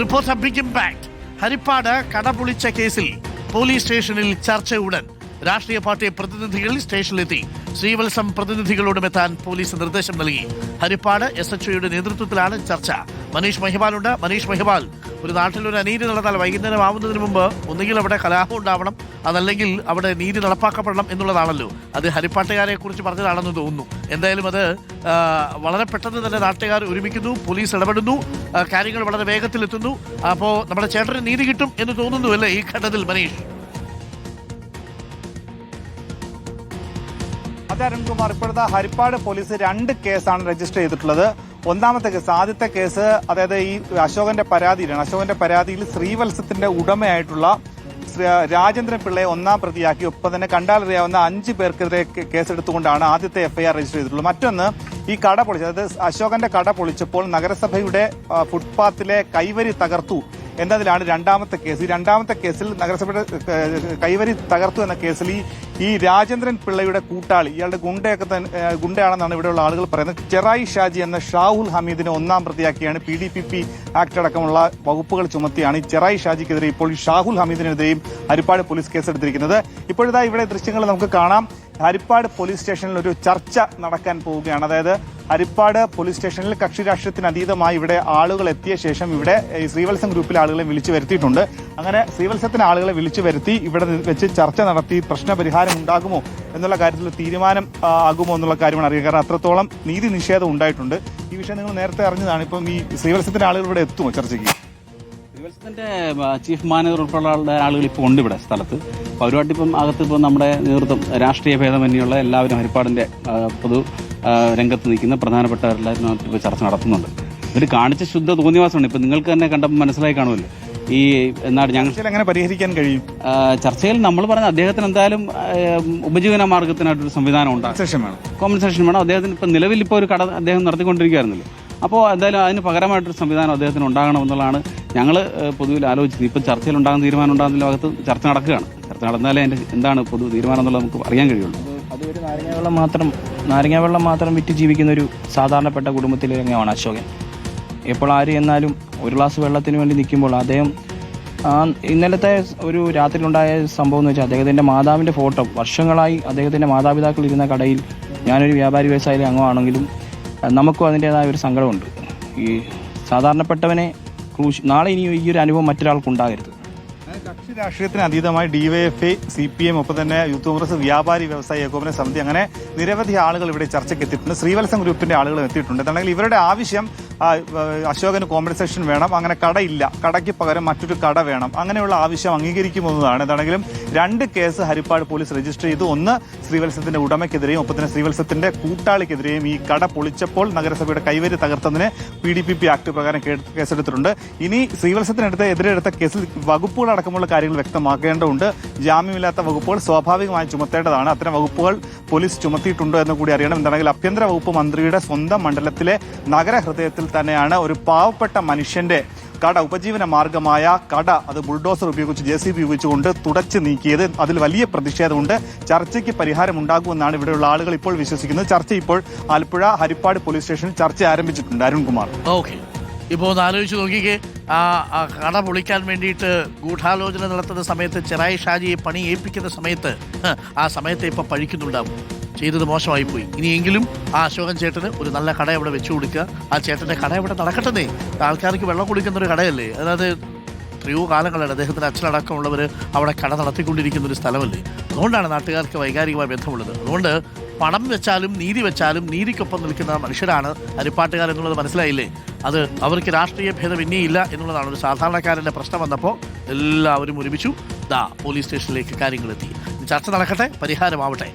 Reporter big impact. Harippad കടപൊളിച്ച കേസിൽ police സ്റ്റേഷനിൽ ചർച്ച ഉടൻ. രാഷ്ട്രീയ പാർട്ടി പ്രതിനിധികൾ സ്റ്റേഷനിലെത്തി. ശ്രീവത്സം പ്രതിനിധികളോടും എത്താൻ പോലീസ് നിർദ്ദേശം നൽകി. ഹരിപ്പാട് SHOയുടെ നേതൃത്വത്തിലാണ് ചർച്ച. മനീഷ് മഹിപാലുണ്ട്. മനീഷ് മഹിപാൽ, ഒരു നാട്ടിലൊരു അനീതി നടന്നാൽ വൈകുന്നേരം ആവുന്നതിന് മുമ്പ് ഒന്നുകിൽ അവിടെ കലാപം ഉണ്ടാവണം, അതല്ലെങ്കിൽ അവിടെ നീതി നടപ്പാക്കപ്പെടണം എന്നുള്ളതാണല്ലോ. അത് ഹരിപ്പാട്ടുകാരെ കുറിച്ച് പറഞ്ഞതാണെന്ന് തോന്നുന്നു. എന്തായാലും അത് വളരെ പെട്ടെന്ന് തന്നെ നാട്ടുകാർ ഒരുമിക്കുന്നു, പോലീസ് ഇടപെടുന്നു, കാര്യങ്ങൾ വളരെ വേഗത്തിലെത്തുന്നു. അപ്പോൾ നമ്മുടെ ചേട്ടന് നീതി കിട്ടും എന്ന് തോന്നുന്നു അല്ലേ ഈ ഘട്ടത്തിൽ മനീഷ്? അതെ അരുൺകുമാർ, ഇപ്പോഴത്തെ ഹരിപ്പാട് പോലീസ് 2 കേസാണ് രജിസ്റ്റർ ചെയ്തിട്ടുള്ളത്. ഒന്നാമത്തെ കേസ്, ആദ്യത്തെ കേസ് അതായത് ഈ അശോകന്റെ പരാതിയിലാണ്. അശോകന്റെ പരാതിയിൽ ശ്രീവത്സത്തിന്റെ ഉടമയായിട്ടുള്ള രാജേന്ദ്രൻ പിള്ളയെ 1-ാം പ്രതിയാക്കി. ഒപ്പം തന്നെ കണ്ടാലറിയാവുന്ന 5 പേർക്കെതിരെ കേസെടുത്തുകൊണ്ടാണ് ആദ്യത്തെ FIR രജിസ്റ്റർ ചെയ്തിട്ടുള്ളത്. മറ്റൊന്ന്, ഈ കട പൊളിച്ചത്, അതായത് അശോകന്റെ കട പൊളിച്ചപ്പോൾ നഗരസഭയുടെ ഫുട്പാത്തിലെ കൈവരി തകർത്തു എന്നതിലാണ് 2ാമത്തെ കേസ്. ഈ 2ാമത്തെ കേസിൽ നഗരസഭയുടെ കൈവരി തകർത്തു എന്ന കേസിൽ ഈ രാജേന്ദ്രൻ പിള്ളയുടെ കൂട്ടാളി, ഇയാളുടെ ഗുണ്ടയാണെന്നാണ് ഇവിടെയുള്ള ആളുകൾ പറയുന്നത്, ചെറായി ഷാജി എന്ന ഷാഹുൽ ഹമീദിനെ 1-ാം പ്രതിയാക്കിയാണ്. PDPP ആക്ട് അടക്കമുള്ള വകുപ്പുകൾ ചുമത്തിയാണ് ഈ ചെറായി ഷാജിക്കെതിരെ ഇപ്പോൾ ഷാഹുൽ ഹമീദിനെതിരെയും ഹരിപ്പാട് പോലീസ് കേസെടുത്തിരിക്കുന്നത്. ഇപ്പോഴിതാ ഇവിടെ ദൃശ്യങ്ങൾ നമുക്ക് കാണാം. ഹരിപ്പാട് പോലീസ് സ്റ്റേഷനിൽ ഒരു ചർച്ച നടക്കാൻ പോവുകയാണ്. അതായത് ഹരിപ്പാട് പോലീസ് സ്റ്റേഷനിൽ കക്ഷി രാഷ്ട്രീയത്തിന് അതീതമായി ഇവിടെ ആളുകൾ എത്തിയ ശേഷം ഇവിടെ ഈ ശ്രീവത്സം ഗ്രൂപ്പിലെ ആളുകളെ വിളിച്ചു വരുത്തിയിട്ടുണ്ട്. അങ്ങനെ ശ്രീവത്സത്തിന് ആളുകളെ വിളിച്ചു വരുത്തി ഇവിടെ വെച്ച് ചർച്ച നടത്തി പ്രശ്നപരിഹാരം ഉണ്ടാകുമോ എന്നുള്ള കാര്യത്തിൽ തീരുമാനം ആകുമോ എന്നുള്ള കാര്യമാണ് അറിയുക. കാരണം അത്രത്തോളം നീതി നിഷേധം ഉണ്ടായിട്ടുണ്ട്. ഈ വിഷയം നിങ്ങൾ നേരത്തെ അറിഞ്ഞതാണ്. ഇപ്പം ഈ ശ്രീവത്സത്തിന്റെ ആളുകൾ ഇവിടെ എത്തുമോ ചർച്ചയ്ക്ക്? ശ്രീവത്സത്തിന്റെ ചീഫ് മാനേജർ ഉൾപ്പെടെയുള്ള ആളുകൾ ഇപ്പോൾ ഉണ്ട് ഇവിടെ സ്ഥലത്ത്. അവരുമായിട്ട് ഇപ്പം അകത്ത് ഇപ്പം നമ്മുടെ നേതൃത്വം, രാഷ്ട്രീയ ഭേദമന്യുള്ള എല്ലാവരും ഹരിപ്പാടിന്റെ പൊതു രംഗത്ത് നിൽക്കുന്ന പ്രധാനപ്പെട്ടവരെല്ലാവരും ഇപ്പോൾ ചർച്ച നടത്തുന്നുണ്ട്. ഇവർ കാണിച്ച ശുദ്ധ തോന്നിവാസമാണ്. ഇപ്പം നിങ്ങൾക്ക് തന്നെ കണ്ടപ്പോൾ മനസ്സിലായി കാണുമല്ലോ. ഈ എന്നാണ് ഞങ്ങൾ എങ്ങനെ പരിഹരിക്കാൻ കഴിയും? ചർച്ചയിൽ നമ്മൾ പറഞ്ഞ അദ്ദേഹത്തിന് എന്തായാലും ഉപജീവന മാർഗത്തിനായിട്ടൊരു സംവിധാനം ഉണ്ടാകും, കോമ്പൻസേഷൻ വേണം. അദ്ദേഹത്തിന് ഇപ്പം നിലവിൽ ഇപ്പോൾ ഒരു കട അദ്ദേഹം നടത്തിക്കൊണ്ടിരിക്കുകയായിരുന്നല്ലോ. അപ്പോൾ എന്തായാലും അതിന് പകരമായിട്ടൊരു സംവിധാനം അദ്ദേഹത്തിന് ഉണ്ടാകണമെന്നുള്ളതാണ് ഞങ്ങൾ പൊതുവിൽ ആലോചിച്ചത്. ഇപ്പം ചർച്ചയിൽ ഉണ്ടാകുന്ന തീരുമാനം ഉണ്ടാകുന്ന ഭാഗത്ത് ചർച്ച നടക്കുകയാണ്. ചർച്ച നടന്നാലേ അതിൻ്റെ എന്താണ് പൊതു തീരുമാനം എന്നുള്ളത് നമുക്ക് അറിയാൻ കഴിയുള്ളൂ. അതൊരു നാരങ്ങാവെള്ളം മാത്രം വിറ്റ് ജീവിക്കുന്ന ഒരു സാധാരണപ്പെട്ട കുടുംബത്തിലെ അംഗമാണ് അശോകൻ. എപ്പോൾ ആര് എന്നാലും ഒരു ഗ്ലാസ് വെള്ളത്തിന് വേണ്ടി നിൽക്കുമ്പോൾ അദ്ദേഹം ഇന്നലത്തെ ഒരു രാത്രിയിലുണ്ടായ സംഭവം എന്ന് വെച്ചാൽ അദ്ദേഹത്തിൻ്റെ മാതാവിൻ്റെ ഫോട്ടോ, വർഷങ്ങളായി അദ്ദേഹത്തിൻ്റെ മാതാപിതാക്കൾ ഇരുന്ന കടയിൽ ഞാനൊരു വ്യാപാരി വ്യവസായിലെ അംഗമാണെങ്കിലും നമുക്കും അതിൻ്റെതായ ഒരു സങ്കടമുണ്ട്. ഈ സാധാരണപ്പെട്ടവനെ നാളെ ഇനി ഈ ഒരു അനുഭവം മറ്റൊരാൾക്കുണ്ടാകരുത്. കക്ഷി രാഷ്ട്രീയത്തിന് അതീതമായി DYFI, CPM, ഒപ്പം തന്നെ യൂത്ത് കോൺഗ്രസ്, വ്യാപാരി വ്യവസായി ഏകോപന സമിതി, അങ്ങനെ നിരവധി ആളുകൾ ഇവിടെ ചർച്ചയ്ക്ക് എത്തിയിട്ടുണ്ട്. ശ്രീവത്സം ഗ്രൂപ്പിന്റെ ആളുകൾ എത്തിയിട്ടുണ്ട്. എന്താണെങ്കിൽ ഇവരുടെ ആവശ്യം അശോകന് കോമ്പൻസേഷൻ വേണം, അങ്ങനെ കടയില്ല, കടയ്ക്ക് പകരം മറ്റൊരു കട വേണം, അങ്ങനെയുള്ള ആവശ്യം അംഗീകരിക്കുമെന്നതാണ്. എന്താണെങ്കിലും 2 കേസ് ഹരിപ്പാട് പോലീസ് രജിസ്റ്റർ ചെയ്തു. ഒന്ന് ശ്രീവത്സത്തിന്റെ ഉടമയ്ക്കെതിരെയും ഒപ്പം തന്നെ ശ്രീവത്സത്തിന്റെ കൂട്ടാളിക്കെതിരെയും ഈ കട പൊളിച്ചപ്പോൾ നഗരസഭയുടെ കൈവരി തകർത്തതിന് PDPP ആക്ട് പ്രകാരം കേസെടുത്തിട്ടുണ്ട്. ഇനി ശ്രീവത്സത്തിനെതിരെ എടുത്ത കേസിൽ വകുപ്പുകൾ അടക്കമുള്ള കാര്യങ്ങൾ വ്യക്തമാക്കേണ്ടതുണ്ട്. ജാമ്യമില്ലാത്ത വകുപ്പുകൾ സ്വാഭാവികമായി ചുമത്തേണ്ടതാണ്. അത്തരം വകുപ്പുകൾ പോലീസ് ചുമത്തിയിട്ടുണ്ടോ എന്ന് കൂടി അറിയണം. എന്താണെങ്കിൽ ആഭ്യന്തര വകുപ്പ് മന്ത്രിയുടെ സ്വന്തം മണ്ഡലത്തിലെ നഗരഹൃദയത്തിൽ തന്നെയാണ് ഒരു പാവപ്പെട്ട മനുഷ്യന്റെ കട, ഉപജീവന മാർഗമായ കട, അത് ബുൾഡോസർ ഉപയോഗിച്ച് JCB ഉപയോഗിച്ചുകൊണ്ട് തുടച്ചു നീക്കിയത്. അതിൽ വലിയ പ്രതിഷേധമുണ്ട്. ചർച്ചയ്ക്ക് പരിഹാരം ഉണ്ടാകുമെന്നാണ് ഇവിടെയുള്ള ആളുകൾ ഇപ്പോൾ വിശ്വസിക്കുന്നത്. ചർച്ച ഇപ്പോൾ ആലപ്പുഴ ഹരിപ്പാട് പോലീസ് സ്റ്റേഷനിൽ ചർച്ച ആരംഭിച്ചിട്ടുണ്ട്. അരുൺകുമാർ, ഓക്കെ, ഇപ്പോൾ ഒന്ന് ആലോചിച്ച് നോക്കിക്കേ. ആ കട പൊളിക്കാൻ വേണ്ടിയിട്ട് ഗൂഢാലോചന നടത്തുന്ന സമയത്ത്, ചെറായി ഷാജിയെ പണി ഏൽപ്പിക്കുന്ന സമയത്ത്, ആ സമയത്ത് ഇപ്പം പഴിക്കുന്നുണ്ടാവും. ചെയ്തത് മോശമായിപ്പോയി. ഇനിയെങ്കിലും ആ അശോകൻ ചേട്ടന് ഒരു നല്ല കട ഇവിടെ വെച്ചു കൊടുക്കുക. ആ ചേട്ടൻ്റെ കട ഇവിടെ നടക്കട്ടെ. ആൾക്കാർക്ക് വെള്ളം കൊടുക്കുന്നൊരു കടയല്ലേ. അതായത് എത്രയോ കാലങ്ങളാണ് അദ്ദേഹത്തിൻ്റെ അച്ഛനടക്കമുള്ളവർ അവിടെ കട നടത്തിക്കൊണ്ടിരിക്കുന്ന ഒരു സ്ഥലമല്ലേ. അതുകൊണ്ടാണ് നാട്ടുകാർക്ക് വൈകാരികമായ ബന്ധമുള്ളത്. അതുകൊണ്ട് പണം വെച്ചാലും നീതി വെച്ചാലും നീതിക്കൊപ്പം നിൽക്കുന്ന മനുഷ്യരാണ് ഹരിപ്പാട്ടുകാരെന്നുള്ളത് മനസ്സിലായില്ലേ. അത് അവർക്ക് രാഷ്ട്രീയ ഭേദം ഇനിയില്ല എന്നുള്ളതാണ്. ഒരു സാധാരണക്കാരൻ്റെ പ്രശ്നം വന്നപ്പോൾ എല്ലാവരും ഒരുമിച്ചു പോലീസ് സ്റ്റേഷനിലേക്ക് കാര്യങ്ങളെത്തി. ചർച്ച നടക്കട്ടെ, പരിഹാരമാവട്ടെ.